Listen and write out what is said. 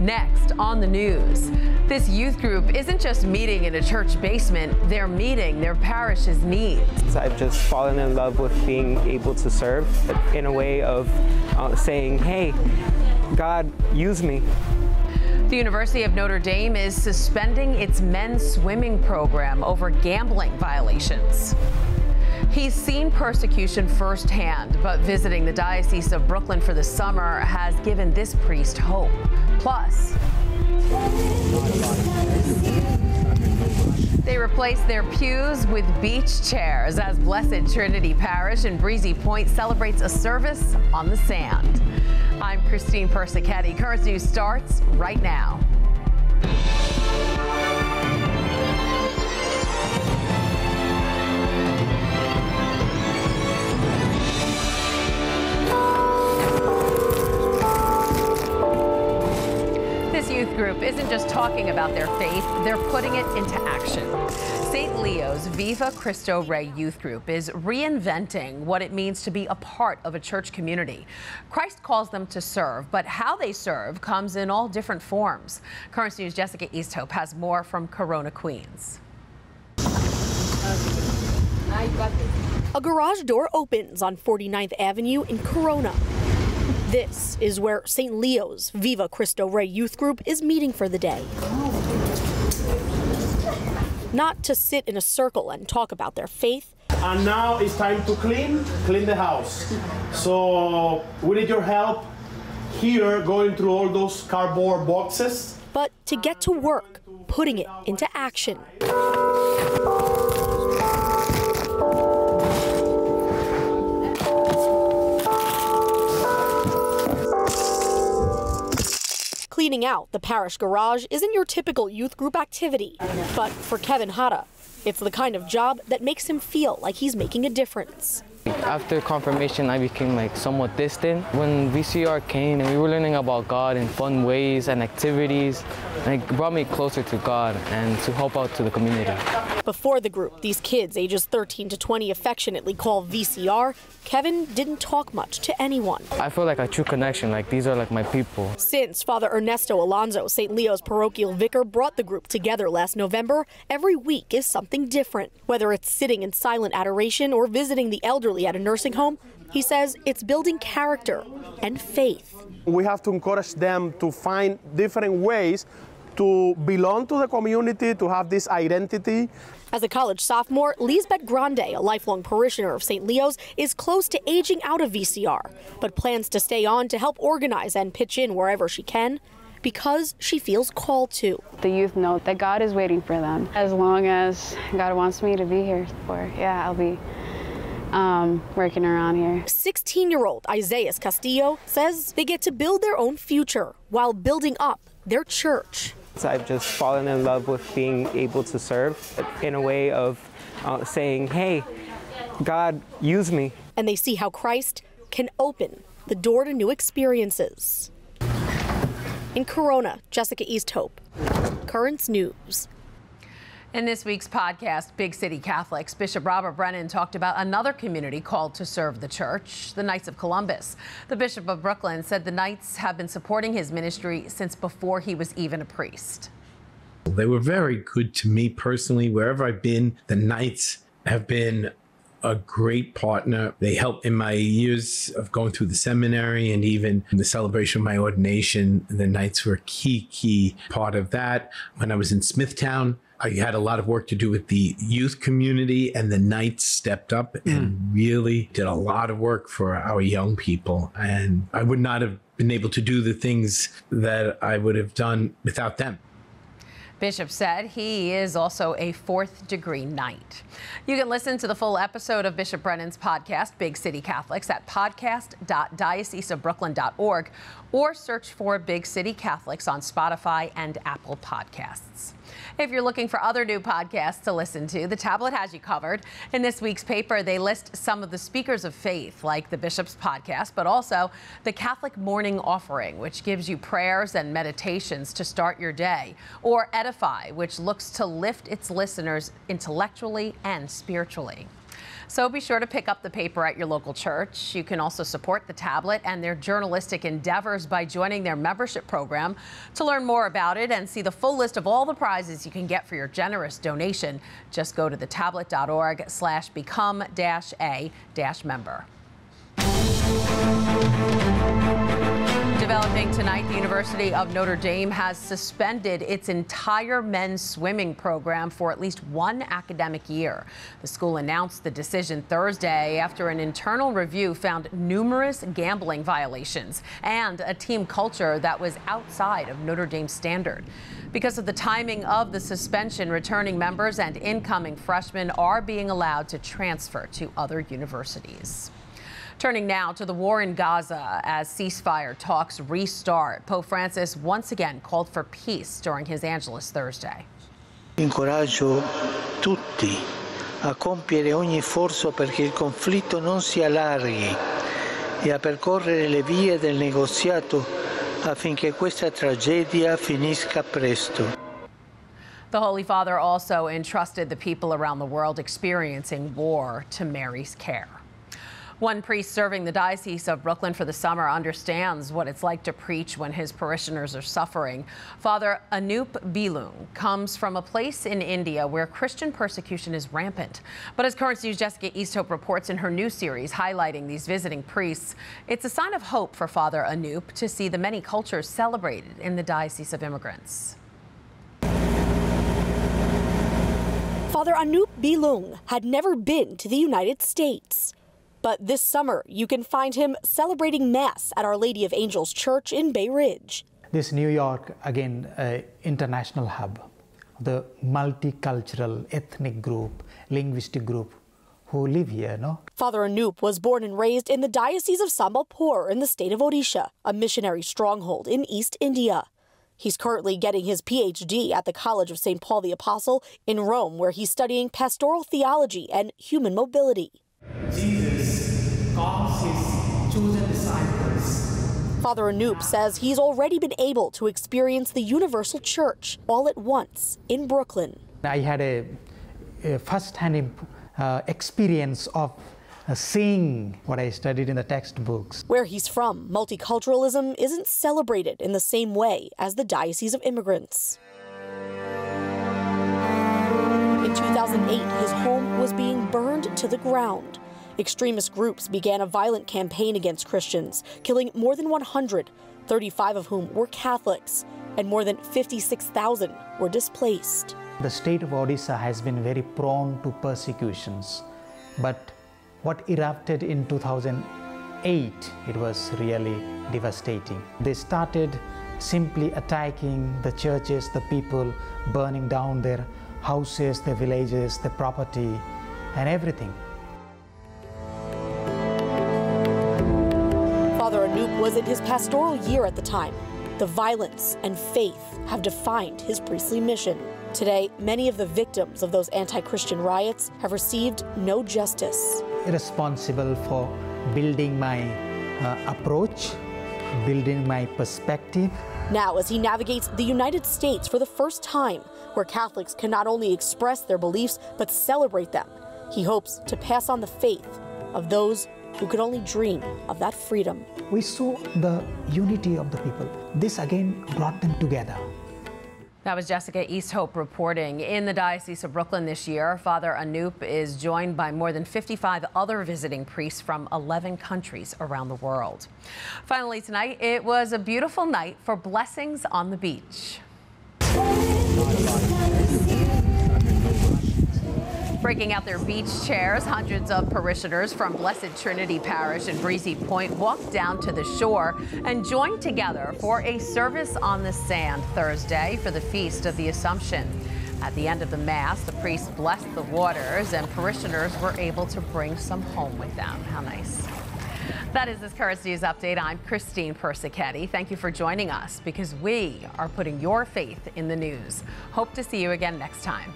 Next on the news, this youth group isn't just meeting in a church basement, they're meeting their parish's needs. I've just fallen in love with being able to serve in a way of saying, hey, God, use me. The University of Notre Dame is suspending its men's swimming program over gambling violations. He's seen persecution firsthand, but visiting the Diocese of Brooklyn for the summer has given this priest hope. Plus, they replaced their pews with beach chairs as Blessed Trinity Parish in Breezy Point celebrates a service on the sand. I'm Christine Persichetti. Current News starts right now. This youth group isn't just talking about their faith, they're putting it into action. St. Leo's Viva Cristo Rey youth group is reinventing what it means to be a part of a church community. Christ calls them to serve, but how they serve comes in all different forms. Current News' Jessica Easthope has more from Corona, Queens. A garage door opens on 49th Avenue in Corona. This is where St. Leo's Viva Cristo Rey youth group is meeting for the day. Not to sit in a circle and talk about their faith. And now it's time to clean the house. So we need your help here going through all those cardboard boxes. But to get to work, putting it into action. Cleaning out the parish garage isn't your typical youth group activity, but for Kevin Hara, it's the kind of job that makes him feel like he's making a difference. After confirmation, I became somewhat distant. When VCR came and we were learning about God in fun ways and activities, and it brought me closer to God and to help out to the community. Before the group, these kids ages 13 to 20 affectionately call VCR, Kevin didn't talk much to anyone. I feel like a true connection, these are my people. Since Father Ernesto Alonso, St. Leo's parochial vicar, brought the group together last November, every week is something different. Whether it's sitting in silent adoration or visiting the elderly at a nursing home, he says it's building character and faith. We have to encourage them to find different ways to belong to the community, to have this identity. As a college sophomore, Lisbeth Grande, a lifelong parishioner of St. Leo's, is close to aging out of VCR, but plans to stay on to help organize and pitch in wherever she can, because she feels called to. The youth know that God is waiting for them. As long as God wants me to be here I'll be working around here. 16-year-old Isaiah Castillo says they get to build their own future while building up their church. I've just fallen in love with being able to serve in a way of saying, hey, God, use me. And they see how Christ can open the door to new experiences. In Corona, Jessica Easthope, Currents News. In this week's podcast, Big City Catholics, Bishop Robert Brennan talked about another community called to serve the church, the Knights of Columbus. The Bishop of Brooklyn said the Knights have been supporting his ministry since before he was even a priest. They were very good to me personally. Wherever I've been, the Knights have been a great partner. They helped in my years of going through the seminary and even in the celebration of my ordination. The Knights were a key part of that. When I was in Smithtown, I had a lot of work to do with the youth community, and the Knights stepped up and really did a lot of work for our young people. And I would not have been able to do the things that I would have done without them. Bishop said he is also a fourth-degree Knight. You can listen to the full episode of Bishop Brennan's podcast, Big City Catholics, at podcast.dioceseofbrooklyn.org or search for Big City Catholics on Spotify and Apple Podcasts. If you're looking for other new podcasts to listen to, The Tablet has you covered. In this week's paper, they list some of the speakers of faith, like the Bishop's podcast, but also the Catholic Morning Offering, which gives you prayers and meditations to start your day, or Edify, which looks to lift its listeners intellectually and spiritually. So be sure to pick up the paper at your local church. You can also support the tablet and their journalistic endeavors by joining their membership program. To learn more about it and see the full list of all the prizes you can get for your generous donation, just go to thetablet.org/become-a-member. Developing tonight, the University of Notre Dame has suspended its entire men's swimming program for at least one academic year. The school announced the decision Thursday after an internal review found numerous gambling violations and a team culture that was outside of Notre Dame's standard. Because of the timing of the suspension, returning members and incoming freshmen are being allowed to transfer to other universities. Turning now to the war in Gaza as ceasefire talks restart. Pope Francis once again called for peace during his Angelus Thursday. Incoraggio tutti a compiere ogni sforzo perché il conflitto non si allarghi e a percorrere le vie del negoziato affinché questa tragedia finisca presto. The Holy Father also entrusted the people around the world experiencing war to Mary's care. One priest serving the Diocese of Brooklyn for the summer understands what it's like to preach when his parishioners are suffering. Father Anup Bilung comes from a place in India where Christian persecution is rampant. But as Currents News' Jessica Easthope reports in her new series highlighting these visiting priests, it's a sign of hope for Father Anup to see the many cultures celebrated in the Diocese of Immigrants. Father Anup Bilung had never been to the United States. But this summer, you can find him celebrating Mass at Our Lady of Angels Church in Bay Ridge. This New York, again, international hub, the multicultural ethnic group, linguistic group who live here, no? Father Anup was born and raised in the Diocese of Sambalpur in the state of Odisha, a missionary stronghold in East India. He's currently getting his PhD at the College of St. Paul the Apostle in Rome, where he's studying pastoral theology and human mobility. Jesus calls his chosen disciples. Father Anup says he's already been able to experience the universal church all at once in Brooklyn. I had a first-hand experience of seeing what I studied in the textbooks. Where he's from, multiculturalism isn't celebrated in the same way as the Diocese of Immigrants. In 2008, his home was being burned to the ground. Extremist groups began a violent campaign against Christians, killing more than 100, 35 of whom were Catholics, and more than 56,000 were displaced. The state of Odisha has been very prone to persecutions, but what erupted in 2008, it was really devastating. They started simply attacking the churches, the people, burning down their houses, their villages, their property, and everything. Father Anup was in his pastoral year at the time. The violence and faith have defined his priestly mission. Today, many of the victims of those anti-Christian riots have received no justice. Responsible for building my approach, building my perspective. Now, as he navigates the United States for the first time, where Catholics can not only express their beliefs, but celebrate them, he hopes to pass on the faith of those who could only dream of that freedom. We saw the unity of the people. This again brought them together. That was Jessica Easthope reporting. In the Diocese of Brooklyn this year, Father Anup is joined by more than 55 other visiting priests from 11 countries around the world. Finally tonight, it was a beautiful night for blessings on the beach. Breaking out their beach chairs, hundreds of parishioners from Blessed Trinity Parish in Breezy Point walked down to the shore and joined together for a service on the sand Thursday for the Feast of the Assumption. At the end of the Mass, the priest blessed the waters and parishioners were able to bring some home with them. How nice. That is this Currents News Update. I'm Christine Persichetti. Thank you for joining us because we are putting your faith in the news. Hope to see you again next time.